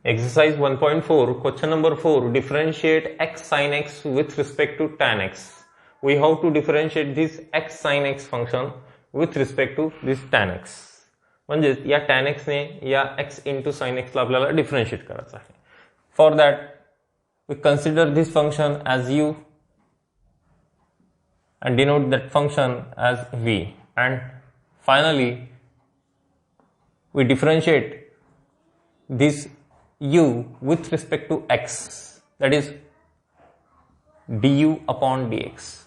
Exercise 1.4, question number 4, differentiate x sin x with respect to tan x. We have to differentiate this x sin x function with respect to this tan x. म्हणजे या tan x ने या x into sin x ला आपल्याला differentiate करायचं आहे. For that, we consider this function as u and denote that function as v. And finally, we differentiate this u with respect to x, that is du upon dx.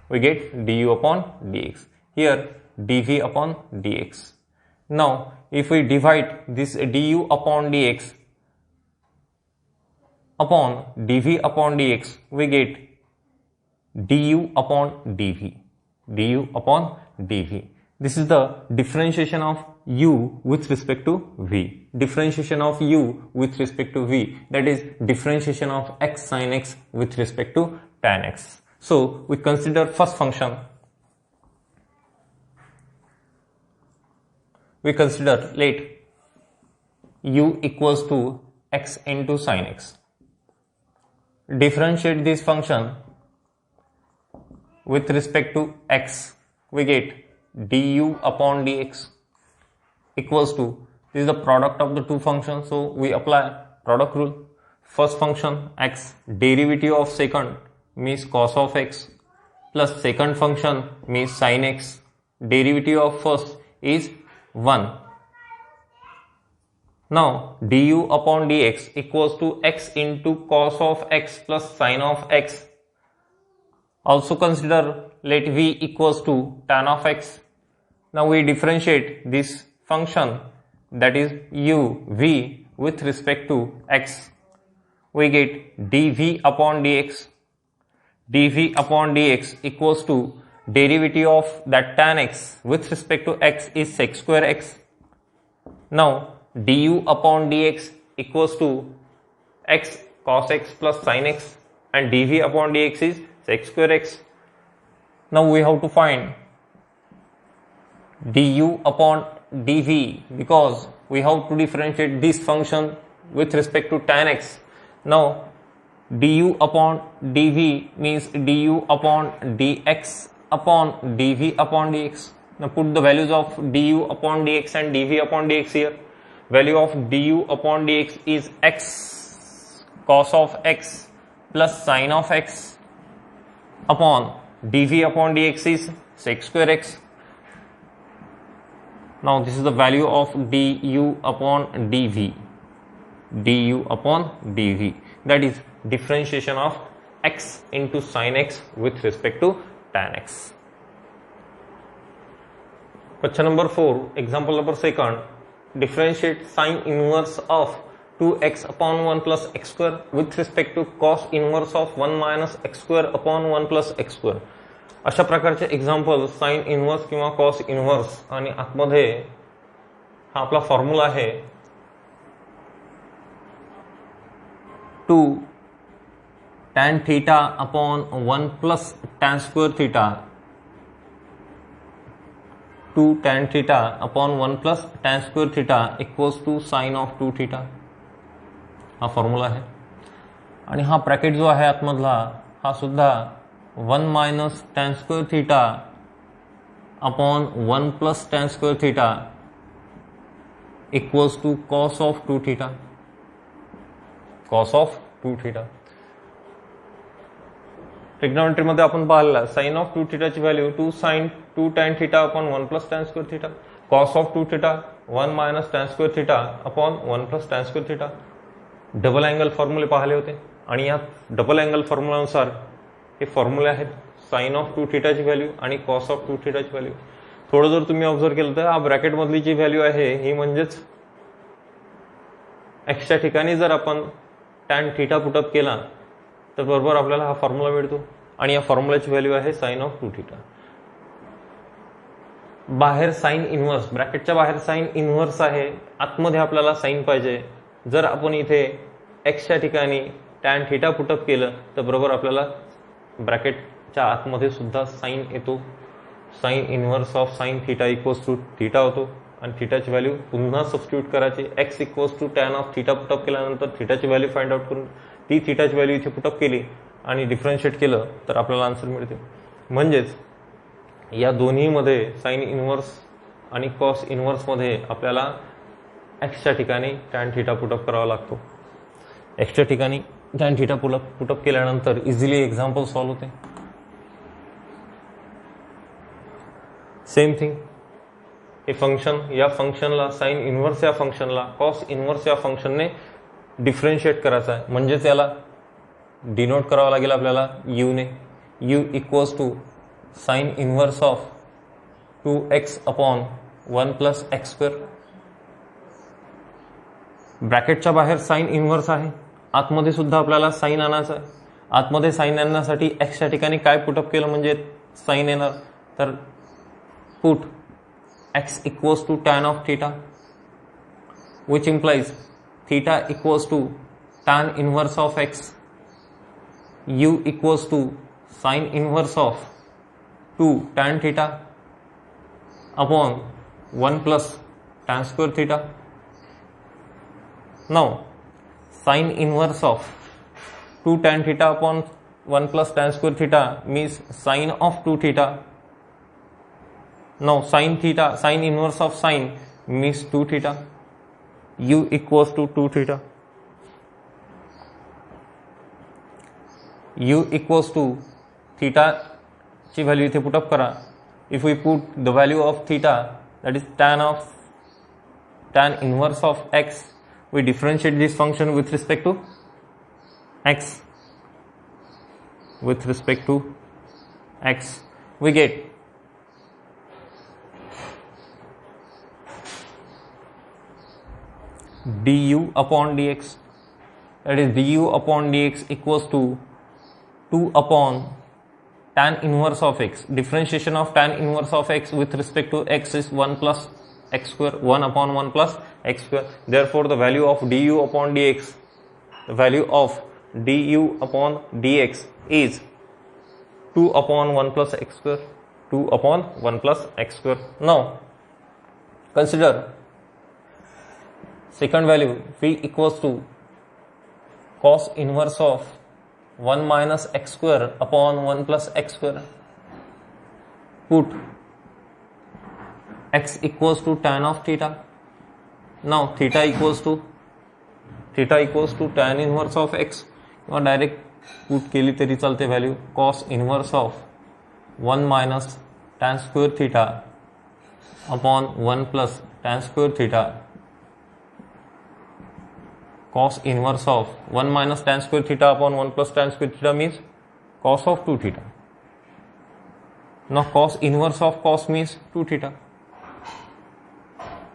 We get du upon dx. Here dv upon dx. Now if we divide this du upon dx upon dv upon dx, we get du upon dv. Du upon dv. This is the differentiation of u with respect to v. Differentiation of u with respect to v, that is differentiation of x sin x with respect to tan x. So we consider first function. We consider let u equals to x into sin x. Differentiate this function with respect to x. We get du upon dx equals to, this is the product of the two functions, so we apply product rule. First function x, derivative of second means cos of x, plus second function means sin x. Derivative of first is 1. Now du upon dx equals to x into cos of x plus sin of x. Also consider let v equals to tan of x. Now we differentiate this function, that is u v with respect to x. We get dv upon dx. dv upon dx equals to derivative of that tan x with respect to x is sec square x. Now du upon dx equals to x cos x plus sin x, and dv upon dx is sec square x. Now we have to find du upon dv, because we have to differentiate this function with respect to tan x. Now du upon dv means du upon dx upon dv upon dx. Now put the values of du upon dx and dv upon dx here. Value of du upon dx is x cos of x plus sin of x upon dv upon dx is sec square x. Now this is the value of du upon dv. Du upon dv, that is differentiation of x into sin x with respect to tan x. Question number 4, example number 2, differentiate sin inverse of 2x upon 1 plus x square with respect to cos inverse of 1 minus x square upon 1 plus x square. अशा प्रकारचे example sine inverse किंवा cos inverse, आणि आतमध्ये हा आपला formula आहे 2 tan theta upon 1 plus tan square theta. 2 tan theta upon 1 plus tan square theta equals to sine of 2 theta. हा formula आहे. आणि हा ब्रॅकेट जो आहे आतमधला हा सुद्धा 1 minus tan square theta upon 1 plus tan square theta equals to cos of 2 theta. Cos of 2 theta. Trigonometry मध्ये आपण पाहिलेला साइन ऑफ 2 थीटाची value 2 sin 2 tan theta upon 1 plus tan square theta. Cos of 2 theta 1 minus tan square theta upon 1 plus tan square theta. Double angle फॉर्म्युले पाहिले होते, आणि या double angle फॉर्म्युलानुसार हे फॉर्म्युले आहेत साइन ऑफ 2 थीटाची व्हॅल्यू आणि कॉस ऑफ 2 थीटाची व्हॅल्यू. थोडं जर तुम्ही ऑब्झर्व केलं तर हा ब्रॅकेट मधली जी व्हॅल्यू आहे ही म्हणजेच एक्सच्या ठिकाणी जर आपण टॅन थीटा पुटअप केला तर बरोबर आपल्याला हा फॉर्म्युला मिळतो, आणि या फॉर्म्युलाची व्हॅल्यू आहे साइन ऑफ 2 थीटा. बाहेर साइन इनव्हर्स, ब्रॅकेटच्या बाहेर साइन इनव्हर्स आहे, आतमध्ये आपल्याला साइन पाहिजे. जर आपण इथे एक्सच्या ठिकाणी टॅन थीटा पुटअप केलं तर बरोबर आपल्याला ब्रॅकेटच्या आतमध्ये सुद्धा साइन येतो. Sine inverse of sine theta equals to theta होतो, आणि थिटाची व्हॅल्यू पुन्हा सबस्टिट्यूट करायची. X equals to tan of theta put up केल्यानंतर थिटाची व्हॅल्यू फाइंड आउट करून ती थिटाची व्हॅल्यू इथे पुटअप केली आणि डिफरन्शिएट केलं तर आपल्याला आन्सर मिळते. म्हणजेच या दोन्हीमध्ये साइन इन्व्हर्स आणि कॉस इन्व्हर्समध्ये आपल्याला एक्सच्या ठिकाणी टॅन थिटा पुटअप करावा लागतो. एक्सच्या ठिकाणी टॅन थिटा पुटअप केल्यानंतर इझिली एक्झाम्पल सॉल्व्ह होते. सेम थिंग हे फंक्शन, या फंक्शनला साइन इन्व्हर्स या फंक्शनला कॉस इन्व्हर्स या फंक्शनने डिफरन्शिएट करायचं आहे. म्हणजेच याला डिनोट करावं लागेल आपल्याला यूने. U equals to sine inverse of 2x upon 1 plus x square. ब्रॅकेटच्या बाहेर साइन इन्व्हर्स आहे, आतमध्ये सुद्धा आपल्याला साइन आणायचं आहे. आतमध्ये साइन आणण्यासाठी एक्सच्या ठिकाणी काय पुटअप केलं म्हणजे साइन येणार. तर put x equals to tan of theta, which implies theta equals to tan inverse of x. U equals to sin inverse of 2 tan theta upon 1 plus tan square theta. Now sin inverse of 2 tan theta upon 1 plus tan square theta means sin of 2 theta. Now sin theta, sin inverse of sin means 2 theta. U equals to 2 theta. U equals to theta ची value इथे put up करा. If we put the value of theta, that is tan inverse of x, we differentiate this function with respect to x. With respect to x, we get du upon dx, that is du upon dx equals to 2 upon tan inverse of x. Differentiation of tan inverse of x with respect to x is 1 plus x square, 1 upon 1 plus x square. Therefore the value of du upon dx, the value of du upon dx is 2 upon 1 plus x square, 2 upon 1 plus x square. Now consider second value v equals to cos inverse of 1 minus x square upon 1 plus x square. Put x equals to tan of theta. Now theta equals to tan inverse of x, or direct put केली तरी चालते value cos inverse of 1 minus tan square theta upon 1 plus tan square theta. Cos inverse of 1 minus tan square theta upon 1 plus tan square theta means cos of 2 theta. Now cos inverse of cos means 2 theta.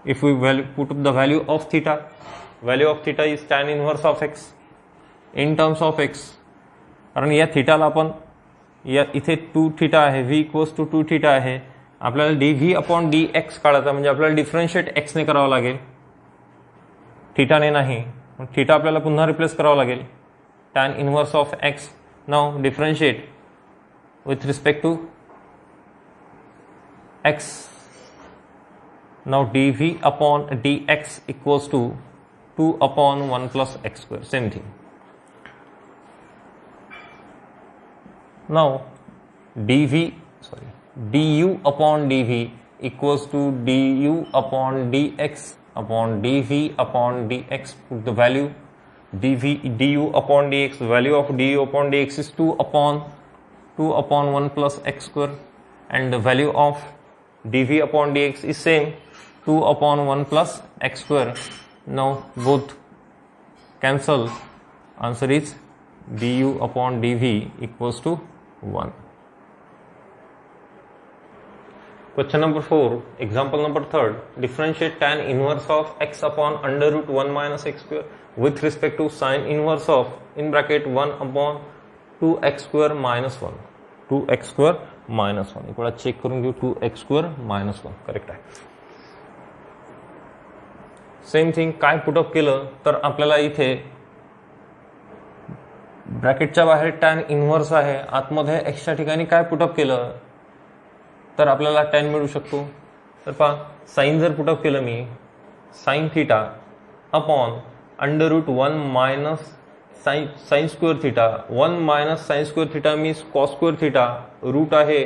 If we put up the value of theta is tan inverse of x in terms of x. कारण या थीटाला आपण या इथे 2 theta आहे, v equals to 2 theta आहे. आपल्याला dv upon dx काढायचा, म्हणजे आपल्याला डिफरन्शिएट x ने करावं लागेल, थीटाने नाही. थीटा आपल्याला पुन्हा रिप्लेस करावं लागेल tan inverse of x. Now differentiate with respect to x. Now dv upon dx equals to 2 upon 1 plus x square. Same thing. Now du upon dv equals to du upon dx upon dv upon dx. Put the value du upon dx, the value of du upon dx is 2 upon 1 plus x square, and the value of dv upon dx is same, 2 upon 1 plus x square. Now both cancel. Answer is du upon dv equals to 1. Question number 4, example number 3rd. Differentiate tan inverse of x upon under root 1 minus x square with respect to sin inverse of in bracket 1 upon 2x square minus 1. 2x square minus 1. इकडे check करून घेऊ. 2x square minus 1 correct आहे. Same thing काय put up केलं तर आपल्याला इथे ब्रॅकेटच्या बाहेर tan इन्व्हर्स आहे, आतमध्ये एक्सच्या ठिकाणी काय पुटअप केलं तर आपल्याला tan मिळू शकतो. तर पहा साईन जर पुटअप केलं मी sine theta upon √1 minus sine square theta 1 minus sine square theta means cos square theta root आहे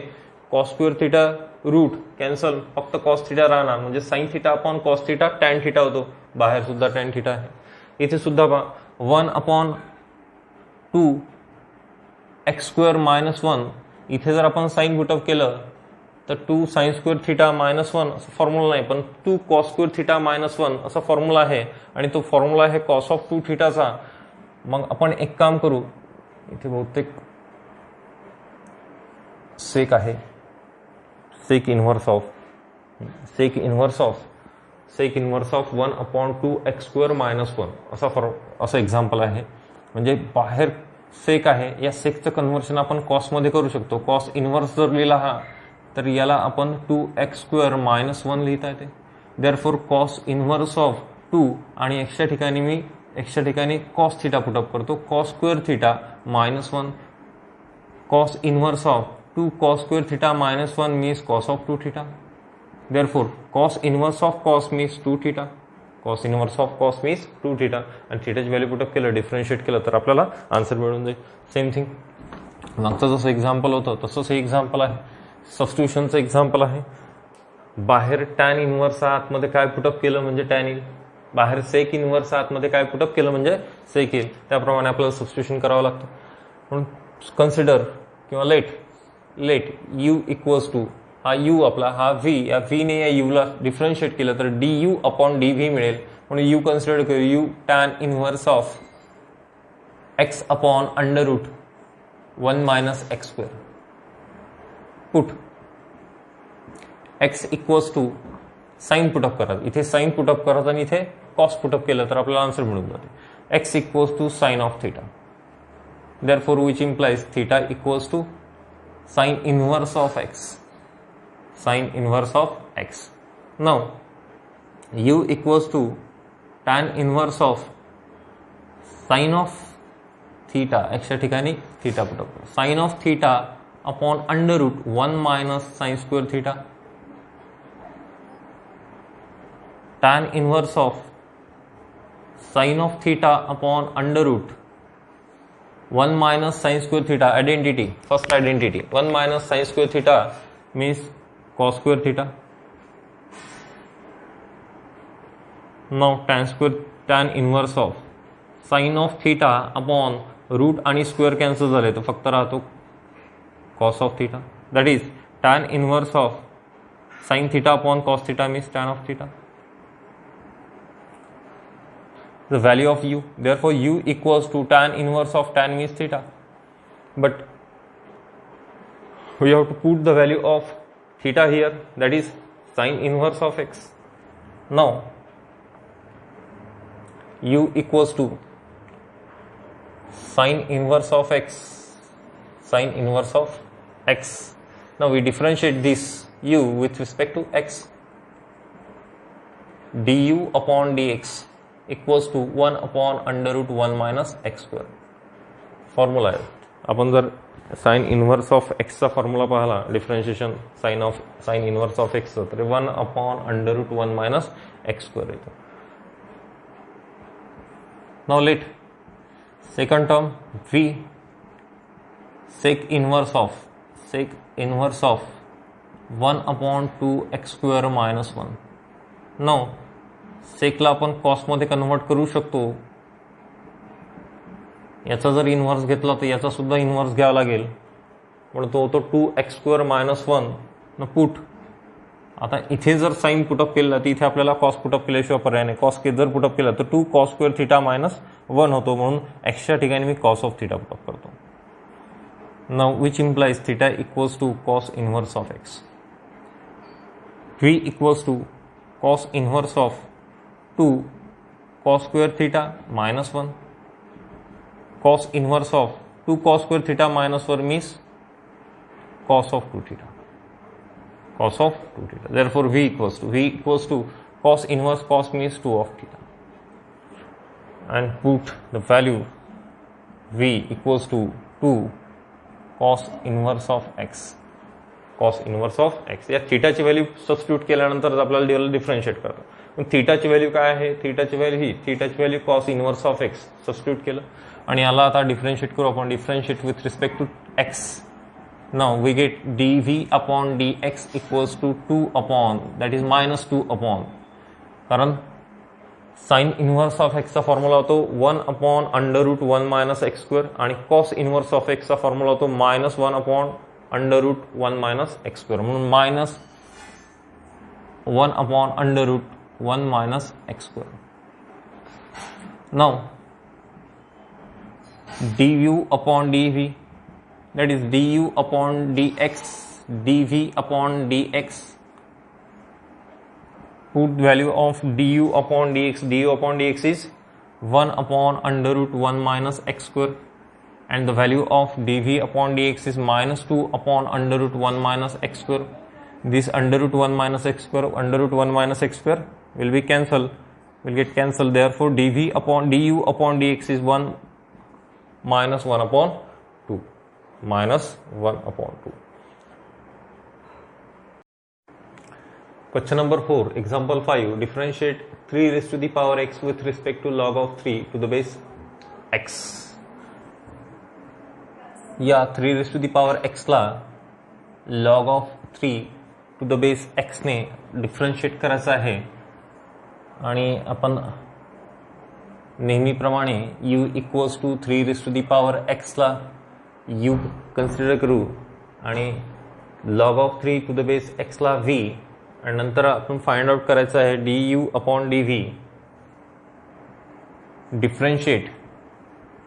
cos square theta root cancel फक्त कॉस थिटा राहणार म्हणजे sine theta upon cos theta tan theta होतो बाहेर सुद्धा tan theta आहे इथे सुद्धा पहा 1/2 एक्स स्क्वेअर मायनस 1 इथे जर आपण साईन पुटअप केलं तर 2 साईन स्क्वेअर थिटा मायनस 1 असं फॉर्म्युला नाही पण 2 कॉस स्क्वेअर थिटा मायनस 1 असा फॉर्म्युला आहे आणि तो फॉर्म्युला आहे कॉस ऑफ 2 थिटाचा मग आपण एक काम करू इथे बहुतेक सेक आहे sec inverse of 1/2 x square minus 1 असं एक्झाम्पल आहे म्हणजे बाहेर सेक आहे या सेकचं कन्व्हर्शन आपण कॉसमध्ये करू शकतो कॉस इन्व्हर्स जर लिहिला हा तर याला आपण 2x स्क्वेअर मायनस 1 लिहिता येते देअरफॉर कॉस इन्व्हर्स ऑफ 2 आणि एक्सच्या ठिकाणी कॉस थिटा पुटअप करतो cos square theta minus 1 cos inverse of 2 cos square theta minus 1 means cos of 2 theta therefore cos inverse of cos means 2 theta cos inverse of cos means 2 theta आणि थिटाची value put up केलं differentiate केलं तर आपल्याला answer मिळून जाईल same thing मागचं जसं एक्झाम्पल होतं तसंच हे एक्झाम्पल आहे सबस्टिट्यूशनचं एक्झाम्पल आहे बाहेर टॅन इन्व्हर्स आतमध्ये काय पुटअप केलं म्हणजे टॅन येईल बाहेर सेक इन्व्हर्स आतमध्ये काय पुटअप केलं म्हणजे सेक येईल त्याप्रमाणे आपल्याला सबस्टिट्यूशन करावं लागतं म्हणून कन्सिडर किंवा लेट यू इक्वल्स टू हा यू आपला हा व्ही या व्हीने या यूला डिफरन्शिएट केलं तर d u upon d v मिळेल म्हणून यू कन्सिडर करू u tan inverse of x upon √1 minus x square put x equals to sine put up करा इथे साईन पुटअप करा आणि इथे कॉस पुटअप केलं तर आपल्याला आन्सर मिळून जाते x equals to sine of theta therefore which implies theta equals to sine inverse of x now u equals to tan inverse of sine of theta एक्सच्या ठिकाणी थीटा पुटअप करा sine of theta upon √1 minus sine square theta tan inverse of sine of theta upon √1 minus sine square theta identity first identity 1 minus sine square theta means cos square theta now tan inverse of sine of theta upon root आणि square cancel झाले तर फक्त राहतो cos of theta that is tan inverse of sin theta upon cos theta means tan of theta the value of u therefore u equals to tan inverse of tan means theta but we have to put the value of theta here that is sin inverse of x now u equals to sin inverse of x now we differentiate this u with respect to x du upon dx equals to 1 upon √1 minus x square formula आहे आपण जर sign inverse of x चा formula पाहिला differentiation sign inverse of x तर 1 upon √1 minus x square येतो now let second term v sec inverse of 1 upon 2x square minus 1 now सेकला आपण कॉसमध्ये convert करू शकतो याचा जर इन्व्हर्स घेतला तर याचा सुद्धा इन्व्हर्स घ्यावा लागेल म्हणून तो होतो 2x स्क्वेअर मायनस 1 न पुट आता इथे जर साइन पुटअप केला तर इथे आपल्याला कॉस पुटअप केल्याशिवाय पर्याय नाही कॉस के जर पुटअप केला तर 2 cos स्क्वेअर थीटा मायनस 1 होतो म्हणून एक्सच्या ठिकाणी मी कॉस ऑफ थीटा पुटअप करतो now which implies theta equals to cos inverse of x v equals to cos inverse of 2 cos square theta minus 1 cos inverse of 2 cos square theta minus 1 means cos of 2 theta therefore v equals to cos inverse cos means 2 of theta and put the value v equals to 2 cos inverse of x cos inverse of x. या थीटाची value substitute केल्यानंतर आपल्याला differentiate करतो. मग थीटाची value काय आहे, थीटाची value cos inverse of x substitute केलं आणि याला आता डिफरन्शिएट करू आपण. Differentiate with respect to x. Now we get dv upon dx equals to 2 upon that is -2 upon, कारण साइन इनवर्स ऑफ एक्सचा फॉर्म्युला होतो 1 अपॉन √1 मायनस एक्स स्क्वेअर आणि कॉस इनवर्स ऑफ एक्सचा फॉर्म्युला होतो -1 अपॉन √1 मायनस एक्स स्क्वेअर. म्हणून -1 upon √1 minus x square. Now du upon dv, that is du upon dx, dv upon dx. Put value of du upon dx is 1 upon √1 minus x square, and the value of dv upon dx is -2 upon √1 minus x square. This √1 minus x square will be get cancelled. Therefore du upon dx is 1 minus 1 upon 2. Question number 4, example 5. Differentiate 3 raised to the power x with respect to log of 3 to the base x. या 3 raised to the power x ला log of 3 to the base x ने डिफरन्शिएट करायचं आहे आणि आपण नेहमीप्रमाणे u equals to 3 raised to the power x ला u कन्सिडर करू आणि log of 3 to the base x ला v आणि नंतर आपण फाइंड आउट करायचं आहे du upon dv differentiate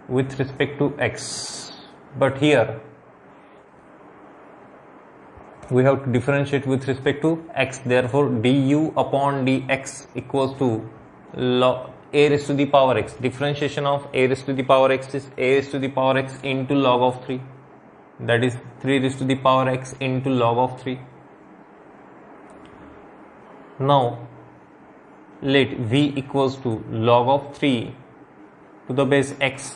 with respect to x. But here we have to differentiate with respect to x. Therefore du upon dx equals to a raised to the power x. Differentiation of a raised to the power x is a raised to the power x into log of 3, that is 3 raised to the power x into log of 3. Now let v equals to log of 3 to the base x.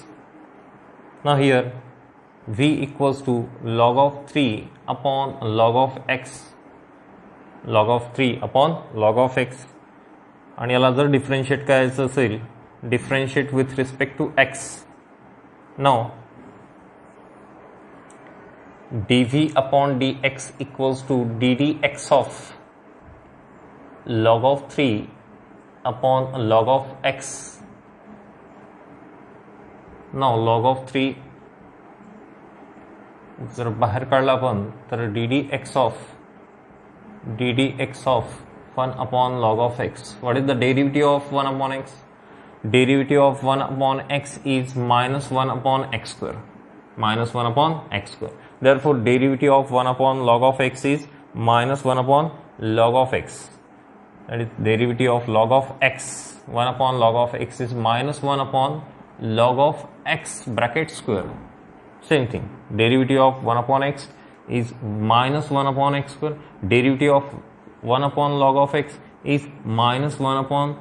Now here v equals to log of 3 upon log of x, log of 3 upon log of x. आणि याला जर differentiate करायचं असेल, differentiate with respect to x. Now dv upon dx equals to ddx of log of 3 upon log of x. Now log of 3 जर बाहेर काढला आपण तर ddx of 1 upon log of x. What is the derivative of 1 upon x? Derivative of 1 upon x is -1 upon x square. -1 upon x square. Therefore derivative of 1 upon log of x is -1 upon log of x. That is derivative of log of x. 1 upon log of x is -1 upon log of x bracket square. Same thing. Derivative of 1 upon x is -1 upon x square. Derivative of 1 upon log of x is -1 upon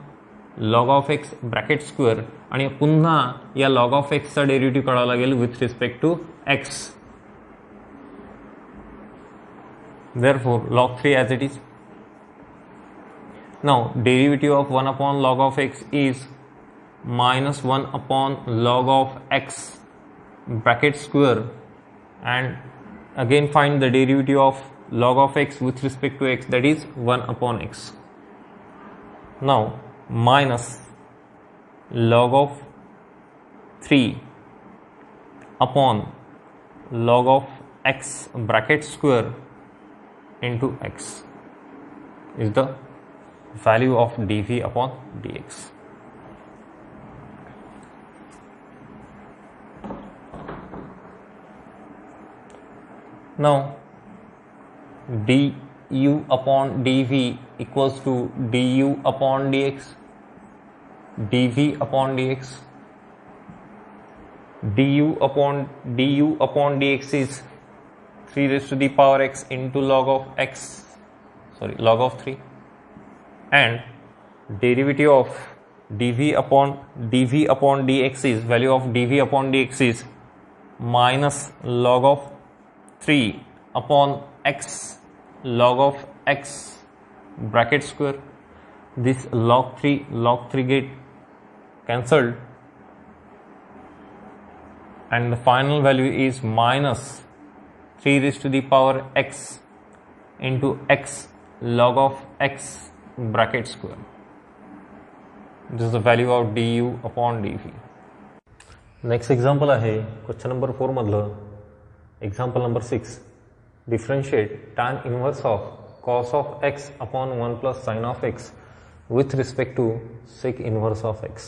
log of x bracket square. आणि पुन्हा या log of x चा derivative काढावा लागेल with respect to x. Therefore log 3 as it is. Now derivative of 1 upon log of x is -1 upon log of x bracket square, and again find the derivative of log of x with respect to x, that is 1 upon x. Now minus log of 3 upon log of x bracket square into x is the value of dv upon dx. Now du upon dv equals to du upon dx, dv upon dx. du upon dx is 3 raised to the power x into log of x, log of 3, and derivative of dv upon dx is, value of dv upon dx is minus log of 3 upon x log of x bracket square. This log 3 get cancelled, and the final value is minus 3 raised to the power x into x log of x bracket square. This is the value of du upon dv. Next example आहे question number 4 मधलं. Example number 6. Differentiate tan inverse of cos of x upon 1 plus sine of x with respect to sec inverse of x.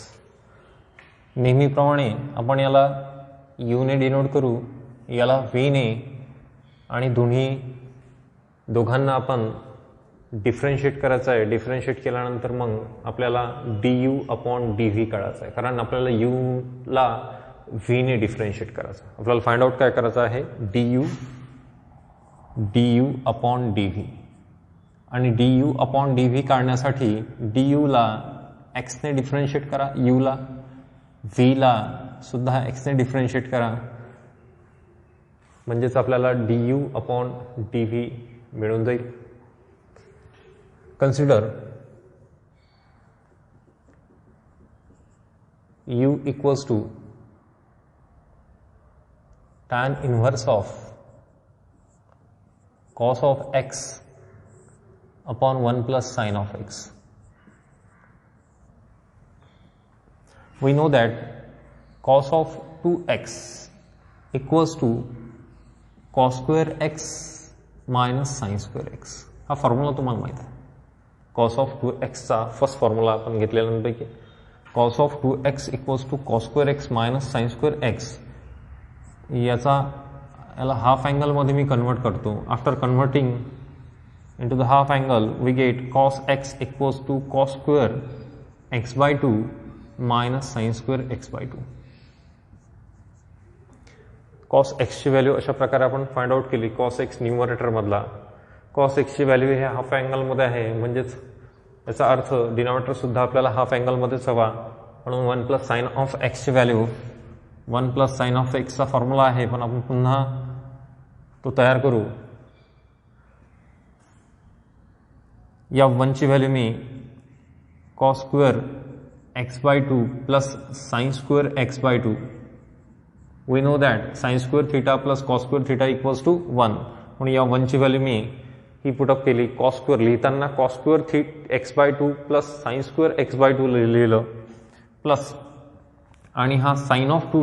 नेहमीप्रमाणे आपण याला u ने denote करू, याला v ने, आणि दोघांना आपण डिफरन्शिएट करायचं आहे. डिफरन्शिएट केल्यानंतर मग आपल्याला du अपॉन dv काढायचं आहे, कारण आपल्याला u ला v ने डिफरन्शिएट करायचं. आपल्याला फाइंड आउट काय करायचं आहे, du अपॉन dv. आणि du अपॉन dv काढण्यासाठी du ला x ने डिफरन्शिएट करा, u ला, v ला सुद्धा x ने डिफरन्शिएट करा, म्हणजेच आपल्याला du अपॉन dv मिळून जाईल. Consider u equals to tan inverse of cos of x upon 1 plus sin of x. We know that cos of 2x equals to cos square x minus sin square x. हा formula तुम्हाला माहित आहे. cos of 2x चा first formula आपण घेतलेल्यापैकी cos of 2x equals to cos square x minus sin square x. याला half अँगलमध्ये मी convert करतो. After converting into the half angle we get cos x equals to cos square x by 2 minus sine square x by 2. cos x ची value अशा प्रकारे आपण find out केली. cos x numerator मधला cos x ची value हे half अँगलमध्ये आहे, म्हणजेच याचा अर्थ डिनॉमिनेटर सुद्धा आपल्याला हाफ अँगलमध्येच हवा, म्हणून 1 प्लस साइन ऑफ x ची value 1 plus sine of x चा फॉर्म्युला आहे, पण आपण पुन्हा तो तयार करू. या 1 ची व्हॅल्यू मी cos square x by 2 plus sine square x by 2. We know that sine square theta plus cos square theta equals to 1, म्हणून या 1 ची व्हॅल्यू मी ही पुटअप केली. cos स्क्वेअर लिहिताना cos square x by 2 plus sine square x by 2 लिहिलं, plus आणि हा साइन ऑफ 2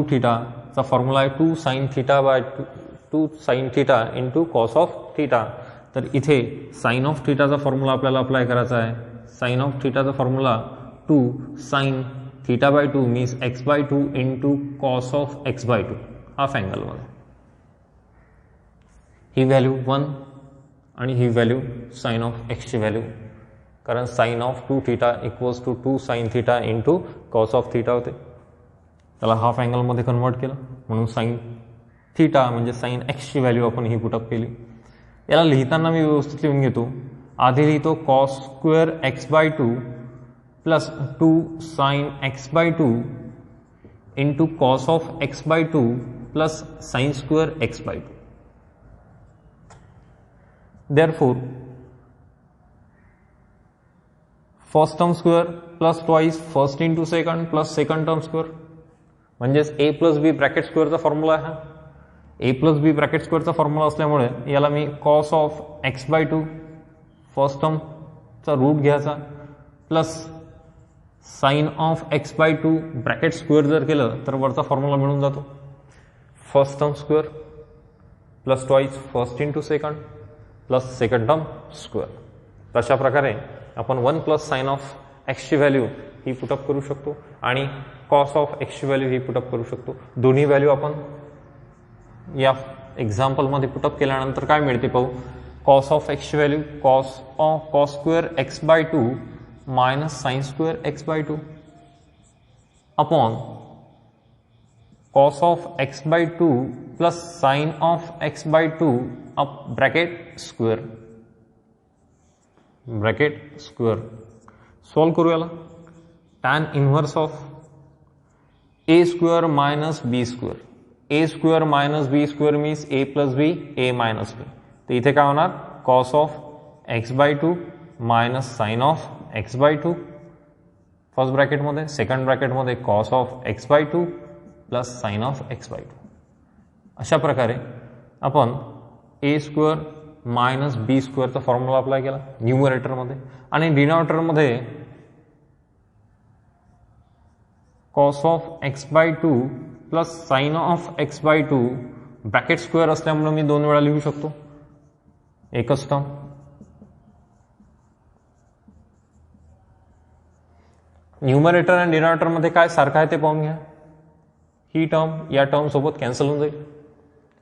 थीटाचा फॉर्म्युला आहे 2 sine theta by 2 sine theta into cos of theta. तर इथे साइन ऑफ थीटाचा फॉर्म्युला आपल्याला अप्लाय करायचा आहे. साइन ऑफ थीटाचा formula 2 sine theta by 2 means x by 2 into cos of x by 2 half अँगलमध्ये. ही व्हॅल्यू 1 आणि ही व्हॅल्यू साइन ऑफ x ची व्हॅल्यू, कारण sine of 2 theta equals to 2 sine theta into cos of theta होते. त्याला half अँगलमध्ये convert केलं, म्हणून साइन थीटा म्हणजे साइन एक्स ची व्हॅल्यू आपण ही पुटअप केली. याला लिहिताना मी व्यवस्थित लिहून घेतो. आधी लिहितो cos square x by 2 plus 2 sine x by 2 into cos of x by 2 plus sine square x by 2. Therefore first term square plus twice first into second plus second term square, म्हणजेच a plus b bracket स्क्वेअरचा formula आहे. A plus b bracket स्क्वेअरचा formula असल्यामुळे याला मी cos of x by 2 first टर्मचा root घ्यायचा plus sine of x by 2 bracket square जर केलं तर वरचा फॉर्म्युला मिळून जातो. First term square plus twice first into second plus second term square. तशा प्रकारे आपण 1 प्लस साइन ऑफ एक्सची व्हॅल्यू ही पुटअप करू शकतो आणि कॉस ऑफ एक्सची व्हॅल्यू ही पुटअप करू शकतो. दोन्ही व्हॅल्यू आपण या एक्झाम्पलमध्ये पुटअप केल्यानंतर काय मिळते पाहू. कॉस ऑफ एक्सची value cos square x by 2 minus sine square x by 2 upon cos of x by 2 plus sine of x by 2 up bracket square solve करू याला. tan inverse of a square minus b square. a square minus b square means a plus b a minus b. तर इथे काय होणार, cos of x by two minus sine of x by two first ब्रॅकेटमध्ये, second ब्रॅकेटमध्ये cos of x by two plus sine of x by two. अशा प्रकारे आपण a square minus b स्क्वेअरचा फॉर्म्युला अप्लाय केला न्यूमरेटरमध्ये, आणि डिनॉमिनेटरमध्ये cos of x by two plus sine of x by two bracket square असल्यामुळे मी 2 वेळा लिहू शकतो एकच टर्म. न्यूमरेटर आणि डिनॉमिनेटरमध्ये काय सारखं आहे ते पाहून घ्या. ही टर्म या टर्म सोबत कॅन्सल होऊन जाईल,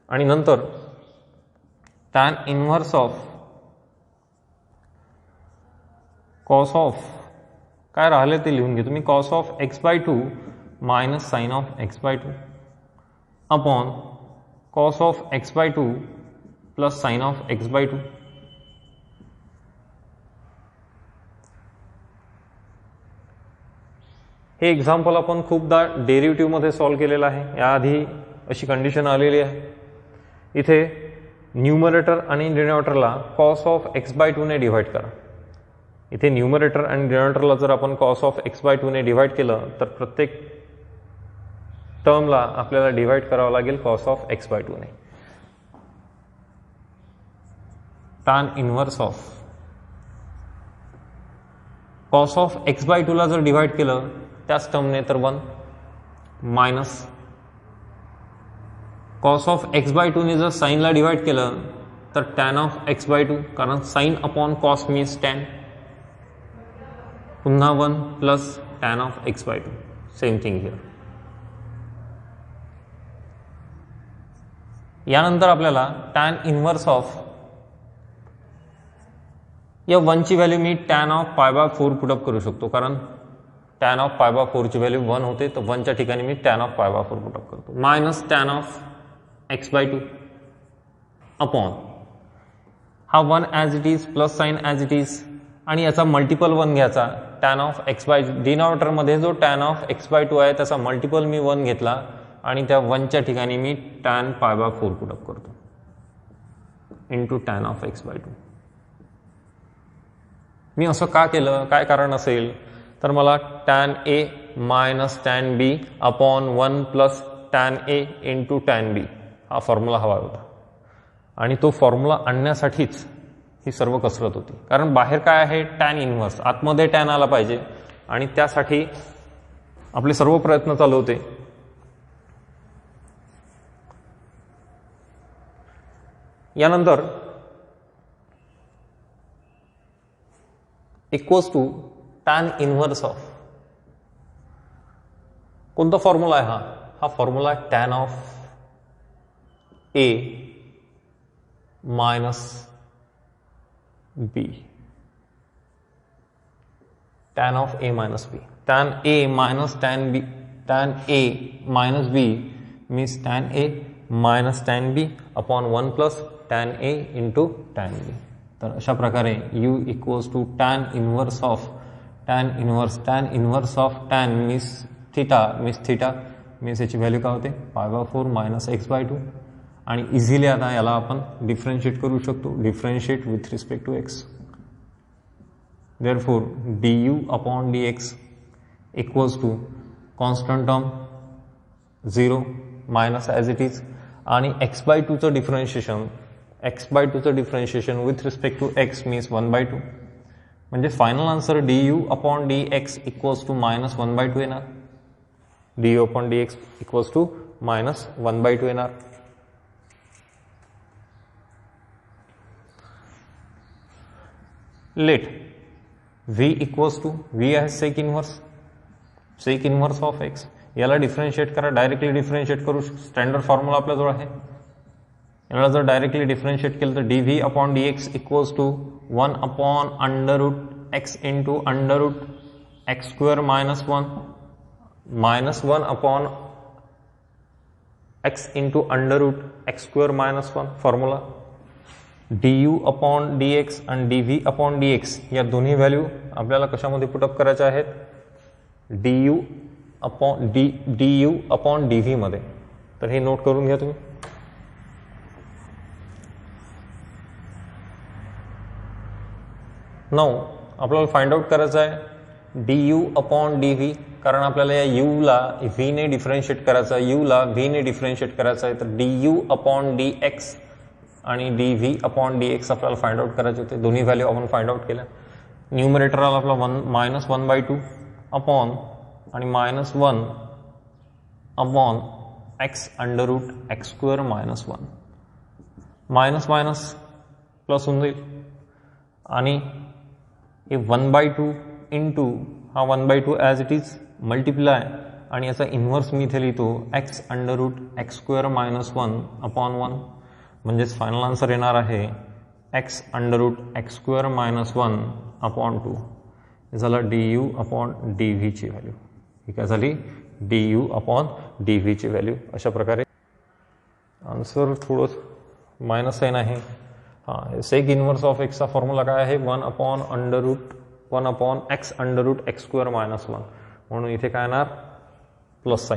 आणि नंतर tan inverse of cos of काय राहिले ते लिहून घेतो मी, cos of x by two minus sine of x by two upon cos of x by two plus sine of x by two. हे एक्झाम्पल आपण खूपदा डेरिव्हेटिव्हमध्ये सॉल्व्ह केलेलं आहे. याआधी अशी कंडिशन आलेली आहे. इथे न्यूमरेटर आणि डिनॉमिनेटरला कॉस ऑफ एक्स बाय टूने डिव्हाइड करा. इथे न्यूमरेटर आणि डिनॉमिनेटरला जर आपण कॉस ऑफ एक्स बाय टूने डिव्हाइड केलं तर प्रत्येक टर्मला आपल्याला डिव्हाइड करावं लागेल कॉस ऑफ एक्स बाय टूने. Tan inverse of cos of x by टूला जर डिव्हाइड केलं त्याच टर्मने तर 1 minus cos of x by टूने जर साईनला डिव्हाइड केलं तर tan of x by two, कारण sine upon cos means tan, पुन्हा 1 plus tan of x by two. Same thing here. यानंतर आपल्याला टॅन इनव्हर्स ऑफ या 1 ची व्हॅल्यू मी tan of pi by 4 put up करू शकतो, कारण टॅन ऑफ पाय बाय 4 ची व्हॅल्यू 1 होते, तर 1 च्या ठिकाणी मी tan of pi by 4 put up करतो. Minus tan of x by two upon हा 1 as it is plus sine as it is, आणि याचा मल्टिपल 1 घ्यायचा. टॅन ऑफ एक्स बाय डिनॉमिनेटरमध्ये जो tan of x by two आहे त्याचा मल्टिपल मी 1 घेतला, आणि त्या 1 च्या ठिकाणी मी टॅन पाय बाय 4 पुटअप करतो into tan of x by two. मी असं का केलं, काय कारण असेल, तर मला tan a minus tan b upon 1 plus tan a into tan b हा फॉर्म्युला हवा होता, आणि तो फॉर्म्युला आणण्यासाठीच ही सर्व कसरत होती. कारण बाहेर काय आहे, टॅन इनव्हर्स, आतमध्ये टॅन आला पाहिजे, आणि त्यासाठी आपले सर्व प्रयत्न चालू होते. यानंतर equals to tan inverse of कोणता फॉर्म्युला आहे, हा formula tan of a minus b. Tan of a minus b, tan a minus tan b, tan a minus b means tan a minus tan b upon 1 plus tan a into tan b. तर अशा प्रकारे u equals to tan inverse of tan inverse of tan means theta means याची व्हॅल्यू काय होते, pi by 4 minus x by two. आणि easily आता याला आपण डिफरन्शिएट करू शकतो, differentiate with respect to x. Therefore d u upon d x equals to constant term 0 minus as it is, आणि एक्स बाय टूचं differentiation with respect to x means 1/2. म्हणजे final answer d u upon d x equals to minus 1/2 येणार. D u upon d x equals to minus 1/2 येणार. Let v equals to, V आहे sec inverse of x. याला differentiate करा, directly differentiate करू. Standard formula आपल्याजवळ आहे. याला जर डायरेक्टली डिफरन्शिएट केलं तर d v upon d x equals to 1 upon under root x into under root x square minus 1 minus 1 upon x into under root x square minus 1. Formula d u upon d x आणि d v upon d x या दोन्ही value आपल्याला कशामध्ये put up करायच्या आहेत, D u upon d V मध्ये. तर हे नोट करून घ्या तुम्ही. नाउ आपल्याला फाइंड आउट करायचं आहे d u upon d v, कारण आपल्याला या यूला व्हीने डिफरन्शिएट करायचं आहे, यूला व्हीने डिफरन्शिएट करायचं आहे. तर d u upon d x आणि d v upon d x आपल्याला फाइंड आउट करायचे होते. दोन्ही व्हॅल्यू आपण फाइंड आउट केल्या. न्यूमरेटर आला आपला -1/2 अपॉन आणि -1 upon x under root x square -1. Minus minus plus होऊन जाईल आणि हे 1/2 इंटू हा 1/2 ॲज इट इज मल्टिप्लाय आणि याचा इन्व्हर्स मी इथे लिहितो x under root x square -1 upon 1. म्हणजेच फायनल आन्सर येणार आहे x under root x square -1 upon 2. हे झालं डी यू अपॉन डी व्हीची व्हॅल्यू. ही काय झाली डी यू अपॉन डी व्हीची व्हॅल्यू. अशा प्रकारे आन्सर थोडं मायनस साईन आहे. हां, सेक इन्व्हर्स ऑफ एक्सचा फॉर्म्युला काय आहे 1 upon x under root x square -1. म्हणून इथे काय येणार प्लस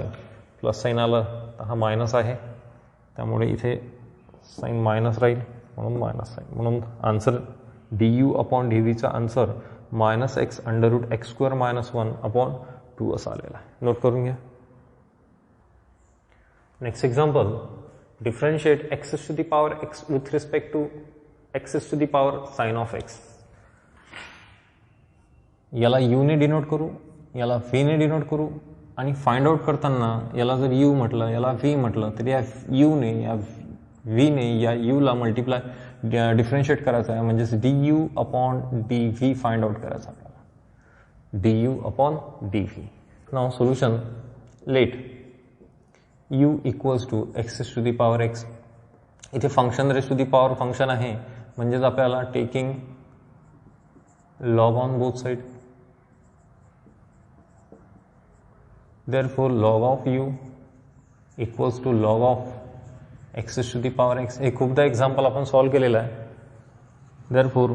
साईन आलं तर हा मायनस आहे, त्यामुळे इथे साईन मायनस राहील म्हणून मायनस साईन. म्हणून answer d u upon d व्हीचा answer -x under root x square -1 upon 2 असा आलेला आहे. नोट करून घ्या. Next example, differentiate x to the power x with respect to x to the power sine of x. याला u ने denote करू, याला v ने डिनोट करू आणि फाइंड आउट करताना याला जर u म्हटलं याला v म्हटलं तर या u ने या v ने या u ला मल्टिप्लाय डिफरन्शिएट करायचं आहे. म्हणजेच d u upon d v find out करायचं आपल्याला. D u upon d v. Now solution, let u equals to x to the power x. इथे function raise to the power function आहे, म्हणजेच आपल्याला taking log on both side. Therefore log of u equals to log of x to the power x. हे खूपदा example आपण solve केलेलं आहे. Therefore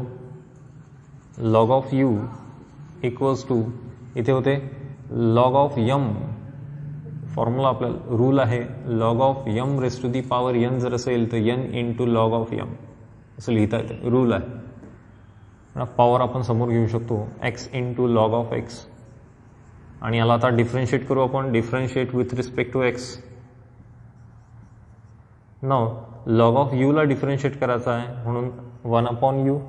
log of u equals to इथे होते लॉग ऑफ यम. फॉर्म्युला आपल्याला रूल आहे log of m raise to the power n जर असेल तर n into log of m असं लिहिता येते. रूल आहे. पॉवर आपण समोर घेऊ शकतो x into log of x आणि याला आता डिफरन्शिएट करू आपण. Differentiate with respect to x. Now log of u ला डिफरन्शिएट करायचं आहे, म्हणून 1 upon u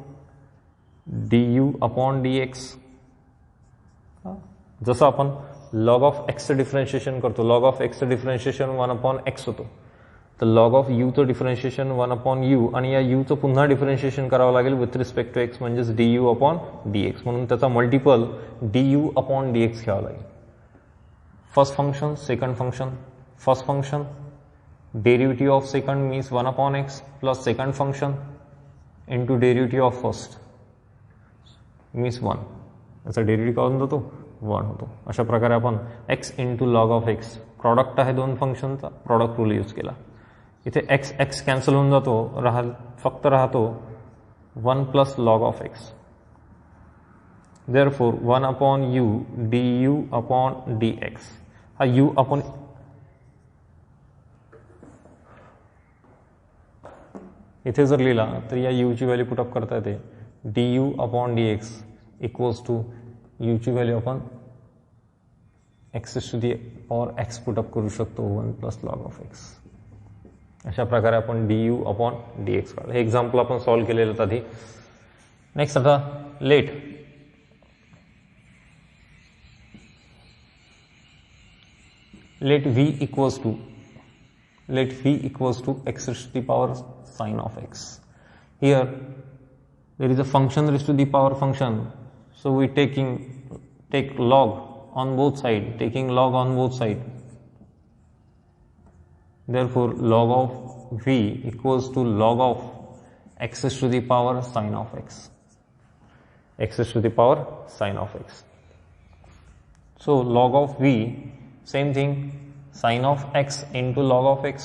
d u upon d x. जसं आपण लॉग ऑफ एक्सचं डिफरन्शिएशन करतो, लॉग ऑफ एक्सचं डिफरन्शिएशन 1 अपॉन एक्स होतो, तर लॉग ऑफ यूचं डिफरन्शिएशन 1 अपॉन यू आणि या यूचं पुन्हा डिफरन्शिएशन करावं लागेल विथ रिस्पेक्ट टू एक्स, म्हणजेच d u upon d x. म्हणून त्याचा multiple D u upon d x घ्यावा लागेल. First function, second function. First function derivative of second means 1 upon x plus second function into derivative of first means 1. याचा derivative काय होऊन जातो 1 होतो. अशा प्रकारे आपण x into log of x, product आहे दोन फंक्शनचा, प्रॉडक्ट रूल यूज केला. इथे एक्स एक्स कॅन्सल होऊन जातो, फक्त राहतो 1 plus log of x. Therefore 1 upon u d u upon d x. हा यू अपॉन इथे जर लिहिला तर या यूची व्हॅल्यू पुटअप करता येते. D u upon d x equals to यूची व्हॅल्यू आपण x to the power x put up करू शकतो 1 प्लस लॉग ऑफ एक्स. अशा प्रकारे आपण D u upon d x काढलं. हे एक्झाम्पल आपण सॉल्व्ह केलेलं आधी. नेक्स्ट आता late v equals to x raised to the power sine of x. Here there is a function raised to the power function, so we take log on both side, taking log on both side. Therefore log of v equals to log of x raised to the power sine of x. X raised to the power sine of x. So log of v, same thing, sine of x into log of x.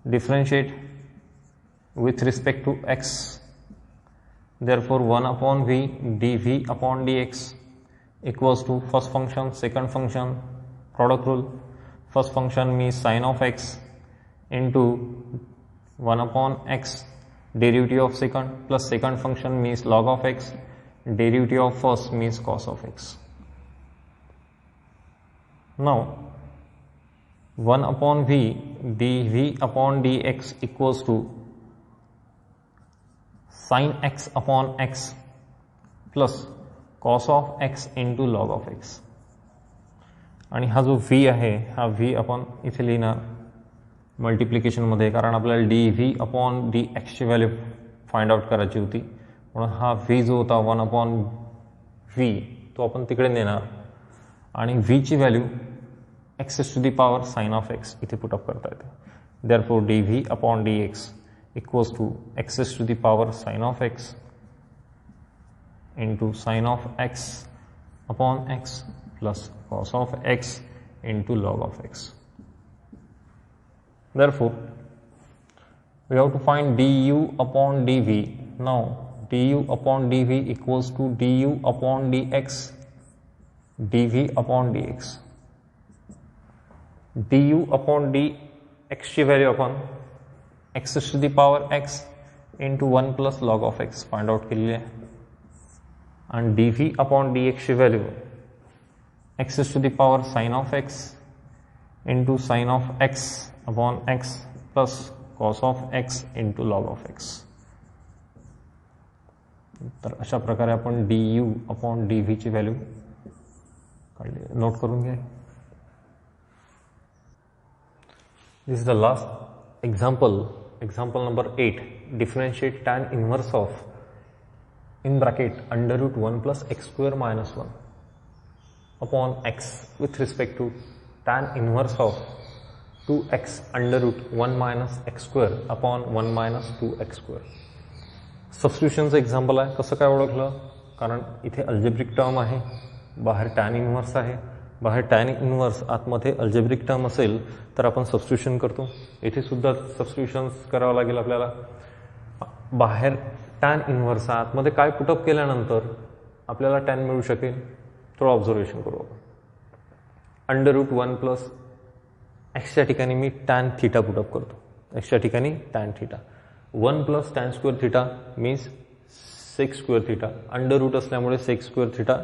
Differentiate with respect to x. Therefore 1 upon v dv upon dx equals to first function, second function, product rule. First function means sine of x into 1 upon x derivative of second plus second function means log of x, derivative of first means cos of x. Now 1 upon v dv upon dx equals to sin x upon x plus cos of x into log of x. आणि हा जो v आहे हा v आपण इथे लिहिणार मल्टिप्लिकेशनमध्ये, कारण आपल्याला डी व्ही अपॉन डी एक्सची व्हॅल्यू फाइंड आउट करायची होती. म्हणून हा व्ही जो होता 1 अपॉन व्ही तो आपण तिकडे नेणार आणि व्हीची value x to the power sine of x इथे पुटअप करता येते. Therefore d v upon d x equals to x to the power sine of x into sine of x upon x plus cos of x into log of x. Therefore, we have to find du upon dv. Now, du upon dv equals to du upon dx, dv upon dx. du upon dx ची value आपण x to the power x into 1 plus log of x find out केलेली आहे. आणि dv upon dx ची value x to the power sin of x into sin of x upon x plus cos of x into log of x. तर अशा प्रकारे आपण du upon dv ची value काढली. नोट करून घ्या. This is the last example, example number 8. Differentiate tan inverse of in bracket under root 1 plus x square minus 1 upon x with respect to tan inverse of 2x under root 1 minus x square upon 1 minus 2x square. सबस्टिट्यूशनचं example आहे. कसं काय ओळखलं? कारण इथे algebraic term आहे, बाहेर tan inverse आहे. बाहेर टॅन इनवर्स आतमध्ये अल्जेब्रिक टर्म असेल तर आपण सबस्टिट्यूशन करतो. इथे सुद्धा सबस्टिट्यूशन्स करावं लागेल आपल्याला. बाहेर टॅन इनवर्स आतमध्ये काय पुटअप केल्यानंतर आपल्याला टॅन मिळू शकेल थोडं ऑब्झर्वेशन करू. अंडर रूट 1 प्लस एक्सच्या ठिकाणी मी टॅन थिटा पुटअप करतो. एक्सच्या ठिकाणी tan theta. 1 plus tan square theta means sec square theta. Under root असल्यामुळे सेक स्क्वेअर थिटा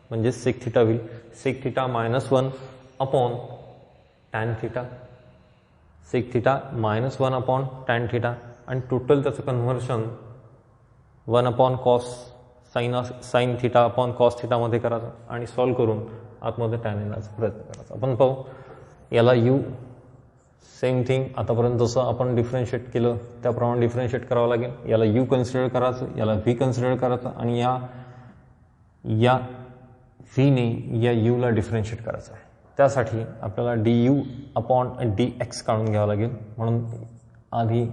म्हणजे सेक थिटा होईल. Sec theta -1 upon tan theta. Sec theta -1 upon tan theta आणि टोटल त्याचं conversion 1 upon cos sine theta upon cos थिटामध्ये करायचं आणि solve करून आतमध्ये टॅन येण्याचा प्रयत्न करायचा. आपण पाहू याला यू सेम थिंग आतापर्यंत जसं आपण डिफरन्शिएट केलं त्याप्रमाणे डिफरन्शिएट करावं लागेल. याला यू कन्सिडर करायचं, याला व्ही कन्सिडर करायचं आणि या व्हीने या यूला डिफरन्शिएट करायचं आहे. त्यासाठी आपल्याला d u upon d x काढून घ्यावं लागेल. म्हणून आधी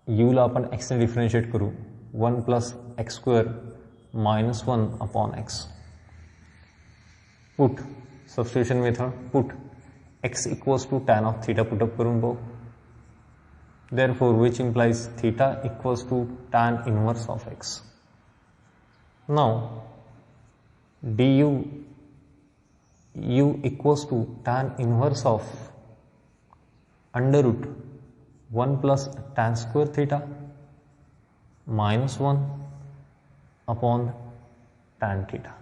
यूला आपण एक्सने डिफरन्शिएट करू. 1 plus x square -1 upon x. Put substitution method. Put x equals to tan of theta put up करून पाहू. therefore which implies theta equals to tan inverse of x. now du u equals to tan inverse of under root 1 plus tan square theta -1 upon tan theta.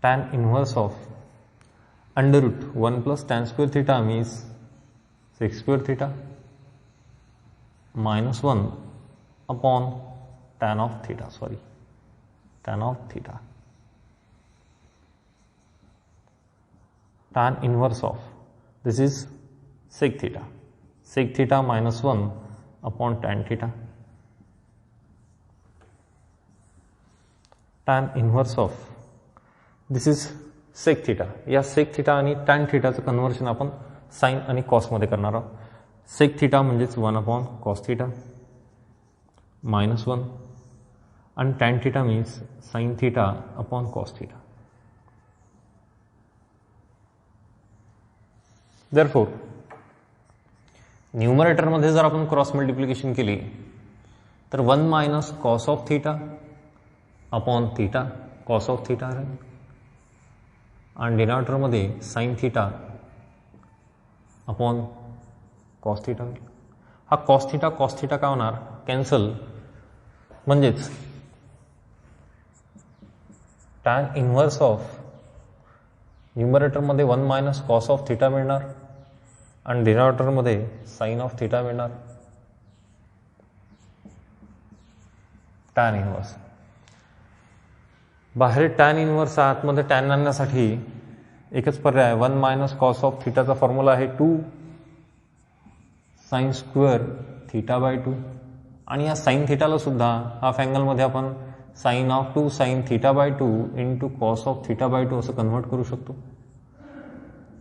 Tan inverse of under root 1 plus tan square theta means sec square theta -1 upon tan of theta. Tan of theta. Tan inverse of this is sec theta. Sec theta -1 upon tan theta. Tan inverse of this is sec theta. या sec theta आणि tan थिटाचं conversion आपण sine आणि कॉसमध्ये करणार आहोत. Sec theta म्हणजेच 1 upon cos theta -1 आणि tan theta means sine theta upon cos theta. Therefore न्यूमरेटरमध्ये जर आपण क्रॉस मल्टिप्लिकेशन केली तर 1 minus cos of theta upon theta cos of theta आहे आणि डिनॉमिनेटरमध्ये sine theta upon cos theta होईल. हा कॉस थिटा काय होणार, कॅन्सल. म्हणजेच टॅन इन्व्हर्स ऑफ न्यूमरेटरमध्ये 1 मायनस कॉस ऑफ थिटा मिळणार आणि डिनॉमिनेटरमध्ये साइन ऑफ थिटा मिळणार. टॅन इन्व्हर्स बाहेर टॅन इन्व्हर्स आतमध्ये टॅन आणण्यासाठी एकच पर्याय, 1 मायनस कॉस ऑफ थिटाचा फॉर्म्युला आहे 2 साइन स्क्वेअर थिटा बाय 2. आणि या साइन थिटाला सुद्धा हाफ अँगलमध्ये आपण sine of 2 sine theta by 2 into cos of theta by 2 असं कन्व्हर्ट करू शकतो.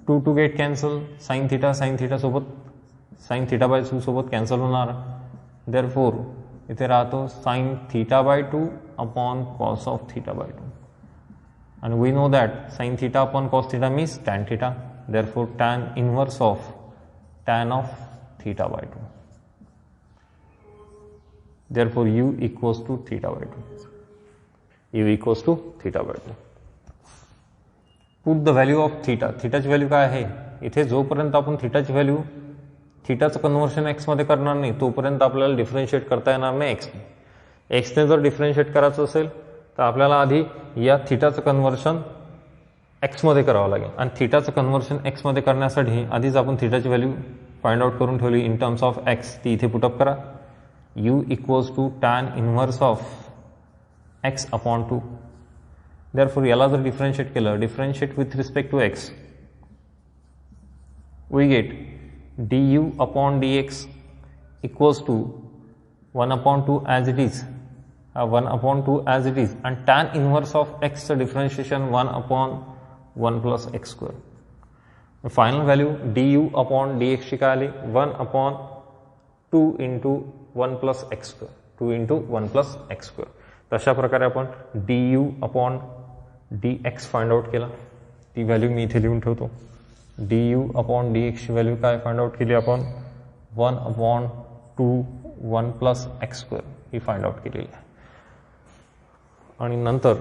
2 two get cancel, sine theta सोबत साइन थिटा बाय 2 सोबत कॅन्सल होणार. देअरफॉर इथे राहतो sine theta by 2 upon cos of theta by 2. and we know that sin theta upon cos theta means tan theta. Therefore tan inverse of tan of theta by 2. Therefore u equals to theta by 2. u equals to theta by 2. Put the value of theta. Theta ची value काय आहे, इथे जोपर्यंत आपण थीटाची value थीटाचं conversion x मध्ये करणार नाही तोपर्यंत आपल्याला डिफरन्शिएट करता येणार नाही एक्सने. एक्सने जर डिफरन्शिएट करायचं असेल तर आपल्याला आधी या थीटाचं कन्व्हर्शन एक्समध्ये करावं लागेल. आणि थीटाचं कन्व्हर्शन एक्समध्ये करण्यासाठी आधीच आपण थीटाची व्हॅल्यू फाइंड आउट करून ठेवली इन टर्म्स ऑफ एक्स. ती इथे पुटअप करा. U equals to tan inverse of x upon 2. Therefore याला जर डिफरन्शिएट केलं, differentiate with respect to x, we get du upon dx equals to 1 upon 2 as it is. 1 upon 2 as it is, and tan inverse of x चं differentiation 1 upon 1 plus x square. The final value du upon dx ची काय आली, 1 upon 2 into 1 plus x square, 2 into 1 plus x square. तशा प्रकारे आपण du upon dx find out केला. ती value मी इथे लिहून ठेवतो. du upon dx ची व्हॅल्यू काय फाइंड आउट केली आपण, 1 upon 2 1 plus x square ही फाइंड आउट केलेली आहे. आणि नंतर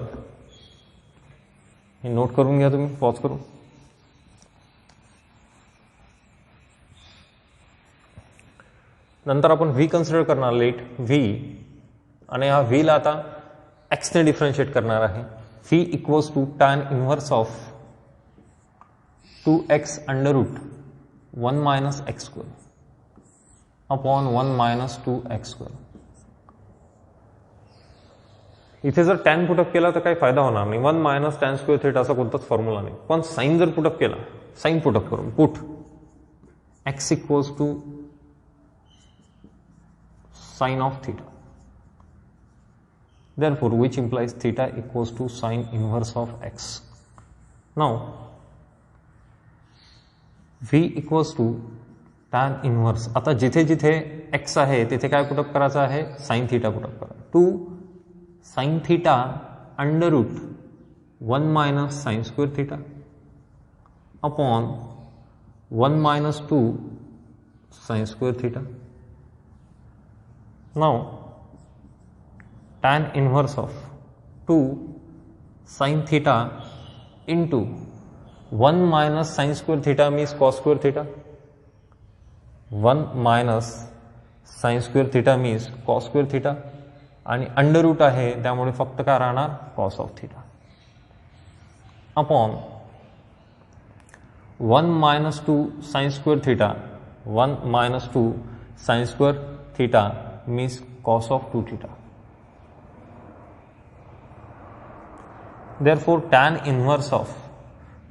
हे नोट करून घ्या तुम्ही, पॉज करून. नंतर आपण v कन्सिडर करणार, लेट v, आणि हा v ला आता x ने डिफरन्शिएट करणार आहे. v equals to tan inverse of 2x under root 1 minus x square upon 1 minus 2x square. इथे जर टॅन पुटअप केला तर काही फायदा होणार नाही. 1 मायनस टॅन स्क्वेअर थिटा असा कोणताच फॉर्म्युला नाही. पण साइन जर पुटअप केला, साइन पुटअप करून put x equals to sine of theta, therefore which implies theta equals to sin inverse of x. Now v equals to tan inverse. आता जिथे जिथे x आहे तिथे काय पुटअप करायचं आहे, साइन थीटा पुटअप करा. 2 sine theta under root 1 minus sine square theta upon 1 minus 2 sine square theta. Now tan inverse of 2 sin theta into 1 minus sin square theta means cos square theta. 1 minus sin square theta means cos square theta. आणि under route आहे त्यामुळे फक्त काय राहणार, cos of theta upon 1 minus 2 sin square theta. 1 minus 2 sin square theta means cos of 2 theta. Therefore tan inverse of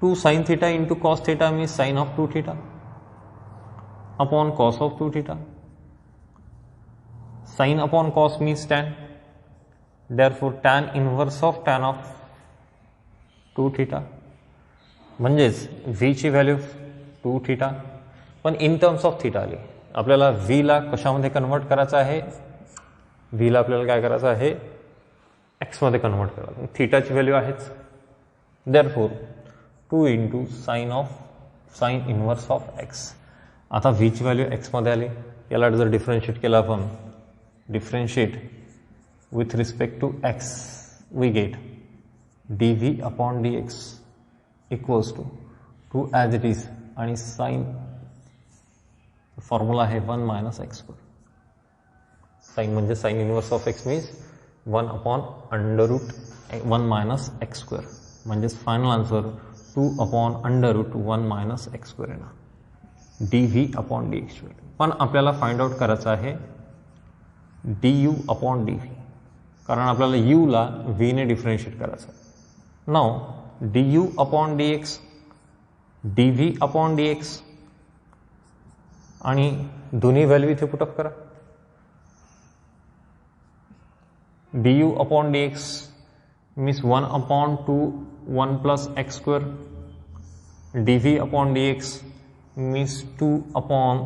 2 sin theta into cos theta means sin of 2 theta upon cos of 2 theta. Sin upon cos means tan. Therefore tan inverse of tan of 2 theta. म्हणजेच v ची value 2 theta, पण in terms of theta आली. आपल्याला v ला कशामध्ये convert करायचं आहे, v ला आपल्याला काय करायचं आहे, एक्स मध्ये कन्वर्ट करा. थीटाची व्हॅल्यू आहेच. Therefore 2 into sine inverse of x. आता v ची व्हॅल्यू एक्स मध्ये आली. याला जर डिफरन्शिएट केला आपण, differentiate with respect to x, we get dv upon dx equals to 2 as it is आणि फॉर्म्युला आहे 1 मायनस एक्स स्क्वेअर. साईन म्हणजे sine inverse of x means 1 upon under root 1 minus x square, म्हणजेच final answer 2 upon under root 1 minus x square येणार. D v upon d x. पण आपल्याला find out करायचं आहे d u upon d v, कारण आपल्याला यूला व्हीने डिफरन्शिएट करायचं आहे. Now d u upon d x, d v upon d x, आणि दोन्ही व्हॅल्यू इथे पुटअप करा. D u upon d x means 1 upon 2 1 plus x square, d v upon d x means 2 upon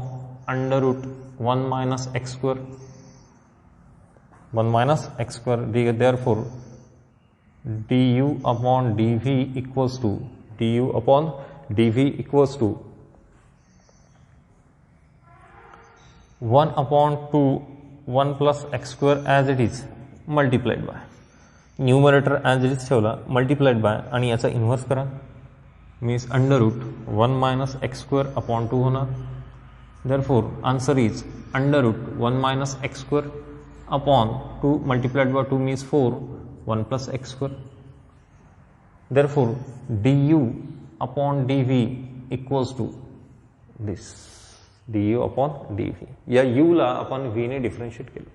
under root 1 minus x square, 1 minus x square. Therefore d u upon d v equals to d u upon d v equals to 1 upon 2 1 plus x square as it is multiplied by, numerator as it is ठेवला, multiplied by आणि याचा inverse करा means under root 1 minus x square upon 2 होणार. Therefore answer is under root 1 minus x square upon 2 multiplied by 2 means 4 1 plus x square. Therefore d u upon d v equals to this d u upon d v. या यूला आपण व्हीने differentiate केलं.